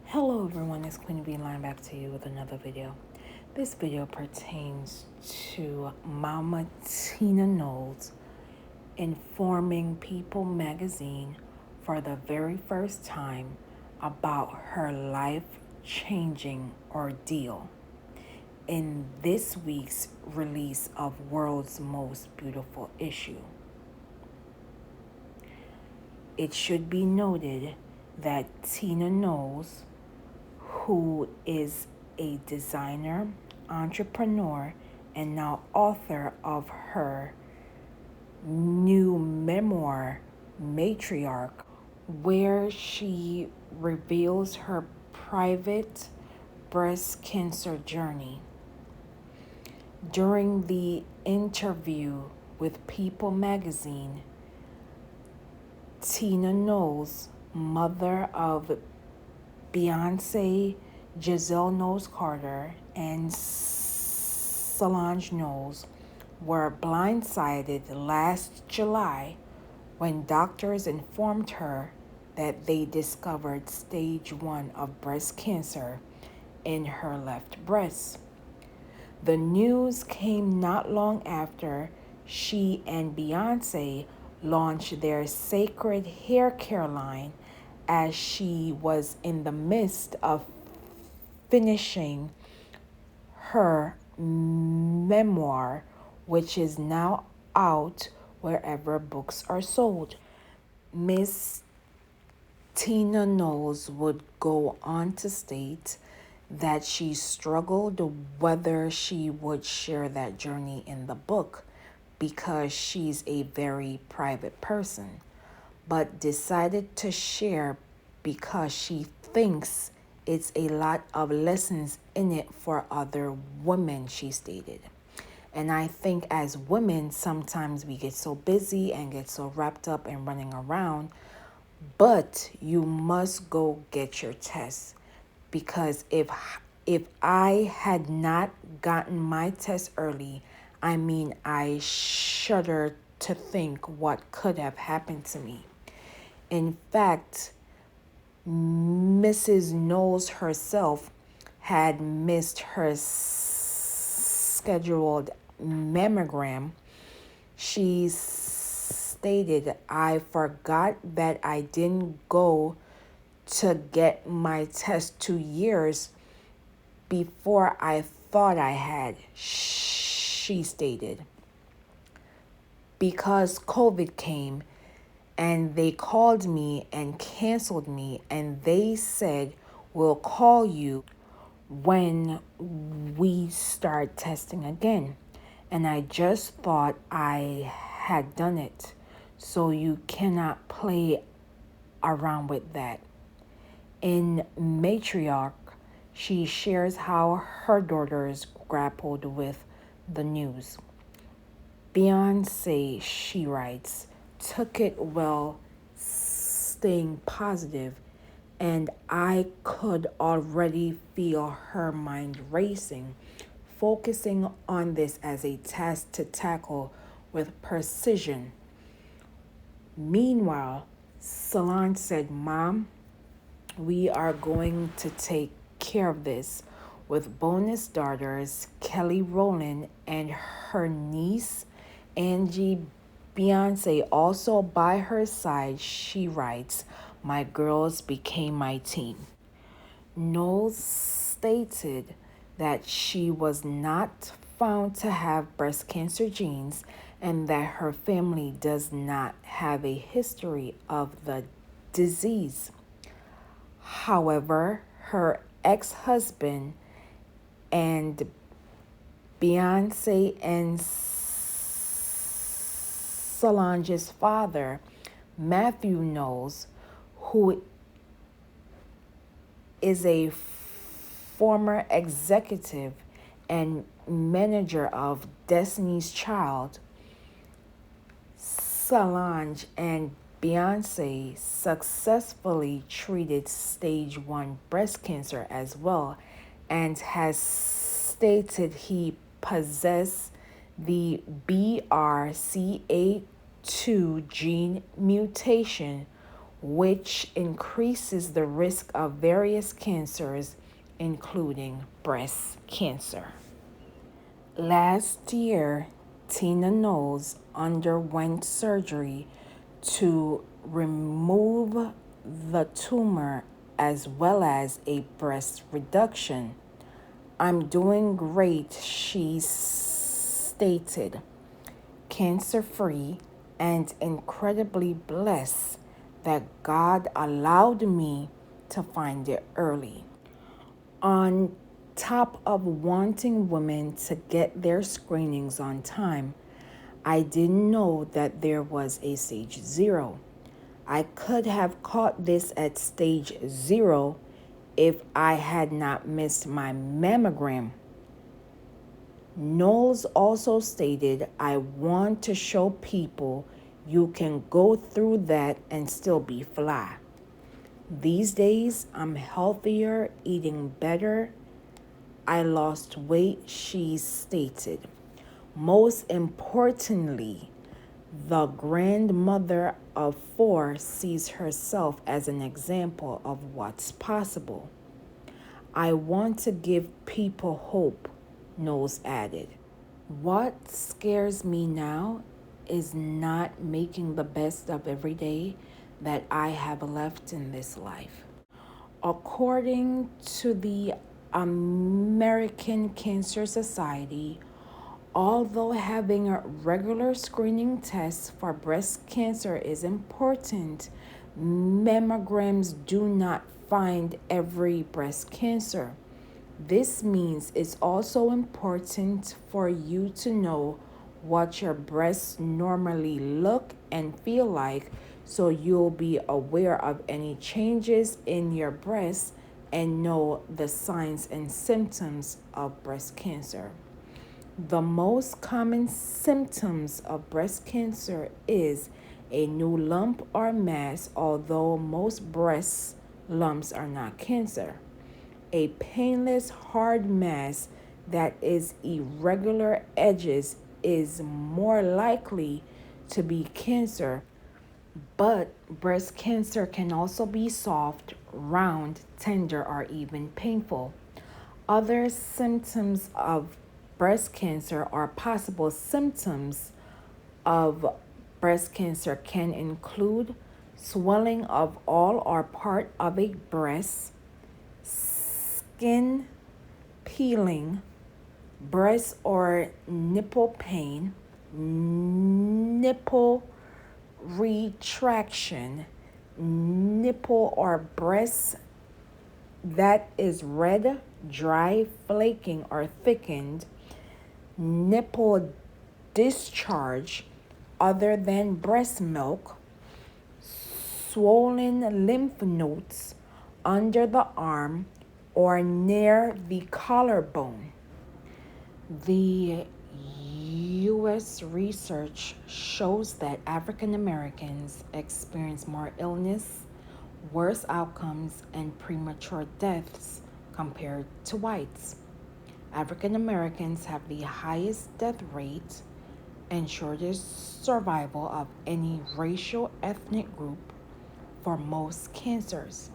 Hello everyone, it's Queen Bee Line back to you with another video. This video pertains to Mama Tina Knowles informing People magazine for the very first time about her life-changing ordeal in this week's release of World's Most Beautiful Issue. It should be noted that Tina Knowles, who is a designer, entrepreneur, and now author of her new memoir, Matriarch, where she reveals her private breast cancer journey. During the interview with People magazine, Tina Knowles, mother of Beyonce, Giselle Knowles Carter, and Solange Knowles, were blindsided last July when doctors informed her that they discovered stage 1 of breast cancer in her left breast. The news came not long after she and Beyonce launched their sacred hair care line, as she was in the midst of finishing her memoir, which is now out wherever books are sold. Miss Tina Knowles would go on to state that she struggled whether she would share that journey in the book because she's a very private person, but decided to share because she thinks it's a lot of lessons in it for other women, she stated. And I think as women, sometimes we get so busy and get so wrapped up and running around, but you must go get your test, because if I had not gotten my test early, I shudder to think what could have happened to me. In fact, Mrs. Knowles herself had missed her scheduled mammogram. She stated, "I forgot that I didn't go to get my test 2 years before I thought I had," she stated. Because COVID came and they called me and canceled me, and they said, "We'll call you when we start testing again." And I just thought I had done it. So you cannot play around with that. In Matriarch, she shares how her daughters grappled with the news. Beyonce, she writes, took it well, staying positive, and I could already feel her mind racing, focusing on this as a task to tackle with precision. Meanwhile, Solange said, "Mom, we are going to take care of this," with bonus daughters Kelly Rowland and her niece Angie Beyonce also by her side. She writes, "My girls became my team." Knowles stated that she was not found to have breast cancer genes and that her family does not have a history of the disease. However, her ex-husband and Beyonce and Solange's father, Matthew Knowles, who is a former executive and manager of Destiny's Child, Solange and Beyonce successfully treated stage 1 breast cancer as well, and has stated he possessed the BRCA2 gene mutation, which increases the risk of various cancers, including breast cancer. Last year, Tina Knowles underwent surgery to remove the tumor as well as a breast reduction. I'm doing great, she stated, cancer-free and incredibly blessed that God allowed me to find it early. On top of wanting women to get their screenings on time, I didn't know that there was a stage 0. I could have caught this at stage 0 if I had not missed my mammogram. Knowles also stated, I want to show people you can go through that and still be fly. These days, I'm healthier, eating better. I lost weight, she stated. Most importantly, the grandmother of 4 sees herself as an example of what's possible. I want to give people hope, Knowles added. What scares me now is not making the best of every day that I have left in this life. According to the American Cancer Society, although having a regular screening tests for breast cancer is important, mammograms do not find every breast cancer. This means it's also important for you to know what your breasts normally look and feel like, so you'll be aware of any changes in your breasts and know the signs and symptoms of breast cancer. The most common symptoms of breast cancer is a new lump or mass, although most breast lumps are not cancer. A painless hard mass that is irregular edges is more likely to be cancer, but breast cancer can also be soft, round, tender, or even painful. Other symptoms of breast cancer or possible symptoms of breast cancer can include swelling of all or part of a breast, skin peeling, breast or nipple pain, nipple retraction, nipple or breast that is red, dry, flaking, or thickened, nipple discharge other than breast milk, swollen lymph nodes under the arm or near the collarbone. The U.S. research shows that African Americans experience more illness, worse outcomes, and premature deaths compared to whites. African Americans have the highest death rate and shortest survival of any racial ethnic group for most cancers.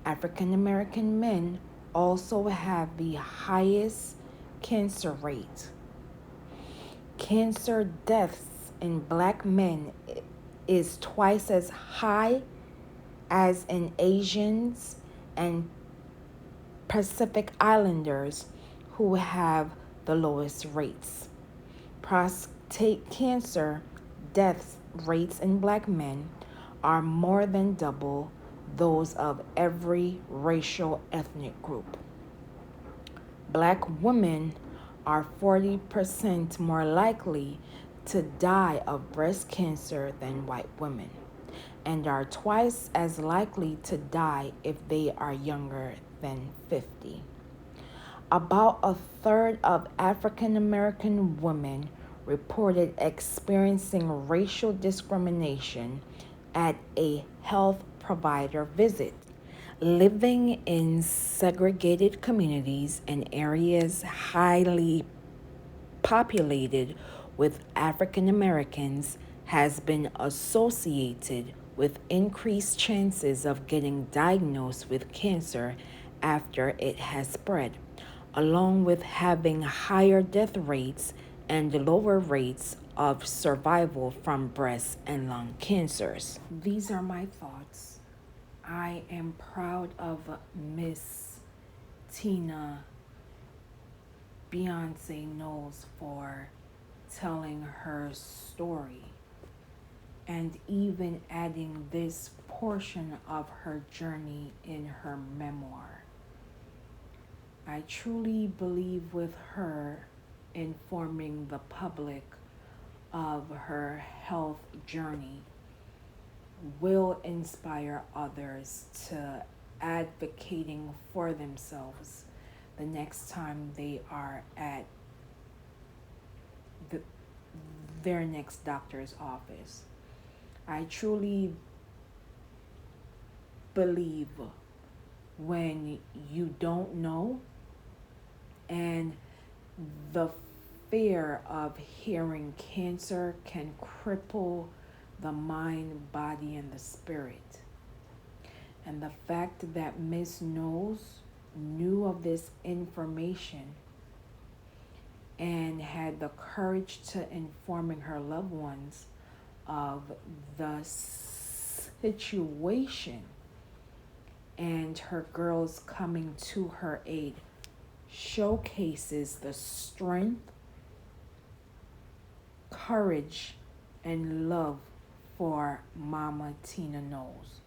African American men also have the highest cancer rate. Cancer deaths in Black men is twice as high as in Asians and Pacific Islanders, who have the lowest rates. Prostate cancer death rates in Black men are more than double those of every racial ethnic group. Black women are 40% more likely to die of breast cancer than white women, and are twice as likely to die if they are younger than 50. About a third of African American women reported experiencing racial discrimination at a health provider visit. Living in segregated communities and areas highly populated with African Americans has been associated with increased chances of getting diagnosed with cancer after it has spread, along with having higher death rates and lower rates of survival from breast and lung cancers. These are my thoughts. I am proud of Miss Tina Beyonce Knowles for telling her story and even adding this portion of her journey in her memoir. I truly believe with her informing the public of her health journey will inspire others to advocating for themselves the next time they are at their next doctor's office. I truly believe when you don't know and the fear of hearing cancer can cripple the mind, body, and the spirit. And the fact that Miss Knowles knew of this information and had the courage to informing her loved ones of the situation and her girls coming to her aid showcases the strength, courage, and love for Mama Tina Knowles.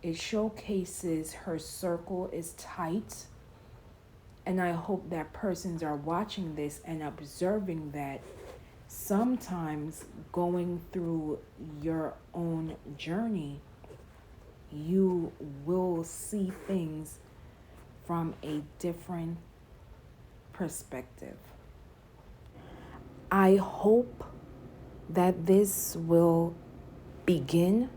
It showcases her circle is tight, and I hope that persons are watching this and observing that sometimes going through your own journey, you will see things from a different perspective. I hope that this will begin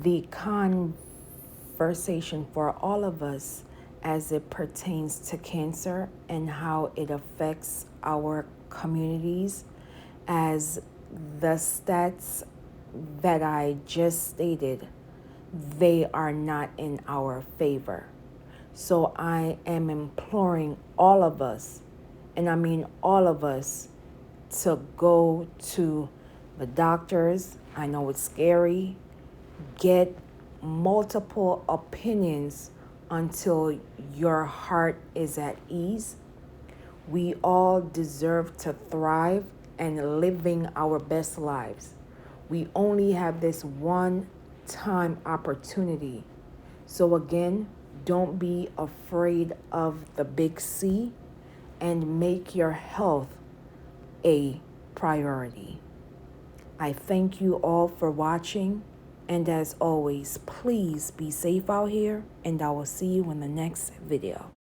the conversation for all of us as it pertains to cancer and how it affects our communities, as the stats that I just stated, they are not in our favor. So I am imploring all of us, and I mean all of us, to go to the doctors. I know it's scary. Get multiple opinions until your heart is at ease. We all deserve to thrive and living our best lives. We only have this one time opportunity. So again, don't be afraid of the big C and make your health a priority. I thank you all for watching, and as always, please be safe out here, and I will see you in the next video.